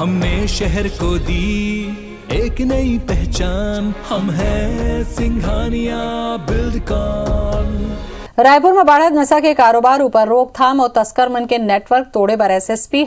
हमने शहर को दी एक नई पहचान, हम हैं सिंघानिया बिल्डकॉन। रायपुर में बढ़त नशा के कारोबार ऊपर रोकथाम और तस्कर मन के नेटवर्क तोड़े बर एसएसपी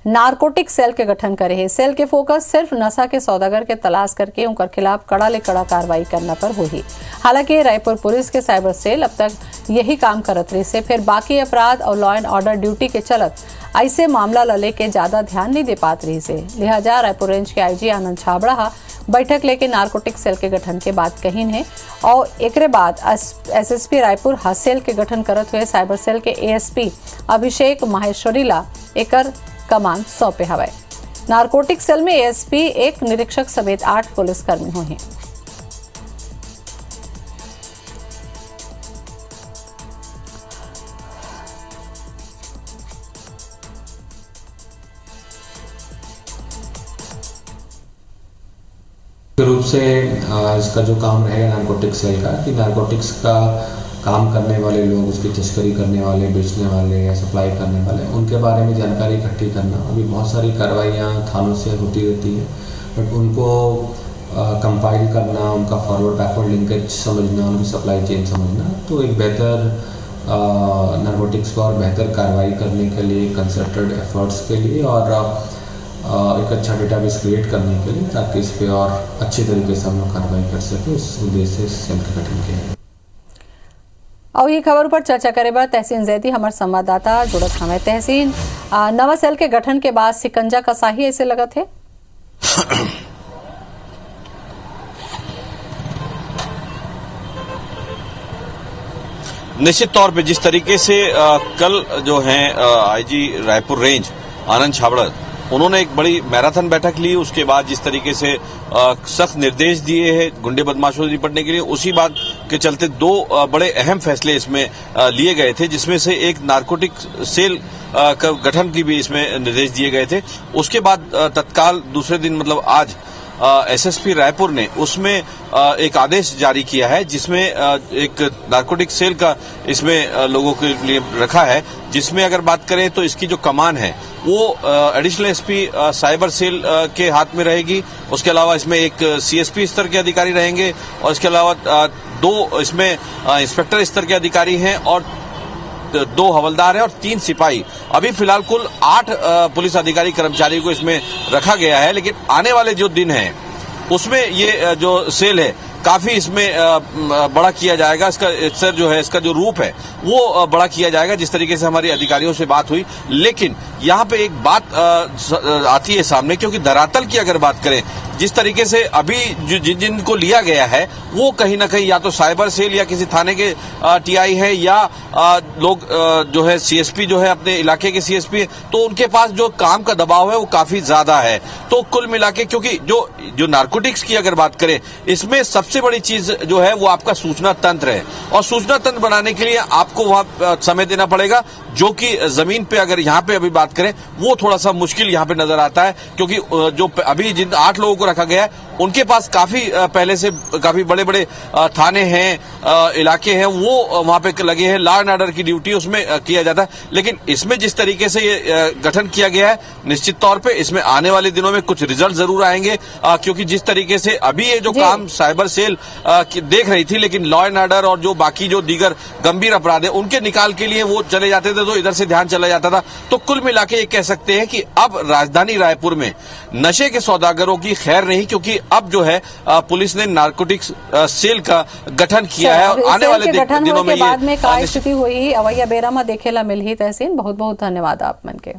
नारकोटिक सेल के गठन करे है। सेल के फोकस सिर्फ नशा के सौदागर के तलाश करके उनके खिलाफ कड़ा ले कड़ा कार्रवाई करना पर हुई। हालांकि रायपुर पुलिस के साइबर सेल अब तक यही काम करत रही से फिर बाकी अपराध और लॉ एंड ऑर्डर ड्यूटी के चलत ऐसे मामला लले के ज्यादा ध्यान नहीं दे पात रही से। लिहाजा रायपुर रेंज के आईजी आनंद छाबड़ा बैठक लेके नारकोटिक सेल के गठन के बात कहीन है और एक बाद एसएसपी रायपुर सेल के गठन करत हुए साइबर सेल के एएसपी अभिषेक माहेश्वरीला एकर कमान सौंपे हवे। नारकोटिक सेल में एएसपी एक निरीक्षक समेत 8 पुलिसकर्मी हुए। रूप से इसका जो काम रहेगा नारकोटिक्स सेल का कि नारकोटिक्स का काम करने वाले लोग, उसकी तस्करी करने वाले, बेचने वाले या सप्लाई करने वाले, उनके बारे में जानकारी इकट्ठी करना। अभी बहुत सारी कार्रवाइयाँ थानों से होती रहती है, बट उनको कंपाइल करना, उनका फॉरवर्ड बैकवर्ड लिंकेज समझना, उनकी सप्लाई चेन समझना, तो एक बेहतर नारकोटिक्स को और बेहतर कार्रवाई करने के लिए, कंसर्टेड एफर्ट्स के लिए और एक अच्छा डेटाबेस क्रिएट करने के लिए, ताकि इस पे और अच्छे तरीके से हम लोग कार्रवाई कर सके, उस उद्देश्य से सेल का गठन किया है। और ये खबर पर चर्चा करे बार तहसीन जैदी हमारे संवाददाता जुड़त हमें। तहसीन, नवा सेल के गठन के बाद सिकंजा कसाही ऐसे लगा थे? निश्चित तौर पे जिस तरीके से कल जो है आईजी रायपुर रेंज आनंद छाबड़ा उन्होंने एक बड़ी मैराथन बैठक ली, उसके बाद जिस तरीके से सख्त निर्देश दिए हैं गुंडे बदमाशों से निपटने के लिए, उसी बात के चलते 2 बड़े अहम फैसले इसमें लिए गए थे, जिसमें से एक नारकोटिक सेल का गठन की भी इसमें निर्देश दिए गए थे। उसके बाद तत्काल दूसरे दिन मतलब आज एसएसपी रायपुर ने उसमें एक आदेश जारी किया है, जिसमें एक नारकोटिक सेल का इसमें लोगों के लिए रखा है, जिसमें अगर बात करें तो इसकी जो कमान है वो एडिशनल एसपी साइबर सेल के हाथ में रहेगी। उसके अलावा इसमें एक सीएसपी स्तर के अधिकारी रहेंगे और इसके अलावा 2 इसमें इंस्पेक्टर स्तर के अधिकारी हैं और 2 हवलदार हैं और 3 सिपाही। अभी फिलहाल कुल 8 पुलिस अधिकारी कर्मचारियों को इसमें रखा गया है, लेकिन आने वाले जो दिन हैं उसमें ये जो सेल है काफी इसमें बड़ा किया जाएगा। इसका स्तर जो है, इसका जो रूप है वो बड़ा किया जाएगा, जिस तरीके से हमारी अधिकारियों से बात हुई। लेकिन यहाँ पे एक बात आती है सामने, क्योंकि धरातल की अगर बात करें, जिस तरीके से अभी जिनको लिया गया है वो कहीं ना कहीं या तो साइबर सेल या किसी थाने के टीआई है या लोग जो है सीएसपी जो है अपने इलाके के सीएसपी है, तो उनके पास जो काम का दबाव है वो काफी ज्यादा है। तो कुल मिला के, क्योंकि जो नारकोटिक्स की अगर बात करें, इसमें सबसे बड़ी चीज जो है वो आपका सूचना तंत्र है, और सूचना तंत्र बनाने के लिए आपको वहां समय देना पड़ेगा, जो कि जमीन पे अगर यहाँ पे अभी बात करें वो थोड़ा सा मुश्किल यहाँ पे नजर आता है, क्योंकि जो अभी जिन 8 लोगों को रखा गया है उनके पास काफी पहले से काफी बड़े बड़े थाने हैं, इलाके हैं, वो वहां पे लगे हैं, लॉ एंड ऑर्डर की ड्यूटी उसमें किया जाता है। लेकिन इसमें जिस तरीके से ये गठन किया गया है, निश्चित तौर पे इसमें आने वाले दिनों में कुछ रिजल्ट जरूर आएंगे, क्योंकि जिस तरीके से अभी ये जो काम साइबर सेल देख रही थी, लेकिन लॉ एंड ऑर्डर और जो बाकी जो दीगर गंभीर अपराध है उनके निकाल के लिए वो चले जाते थे, तो इधर से ध्यान चला जाता था। तो कुल मिला के ये कह सकते हैं कि अब राजधानी रायपुर में नशे के सौदागरों की खैर नहीं, क्योंकि अब जो है पुलिस ने नारकोटिक्स सेल का गठन किया है और आने वाले दिनों में बाद में क्या स्थिति हुई अवैया बेरा में देखेला मिल ही। तहसीन, बहुत बहुत धन्यवाद आप मन के।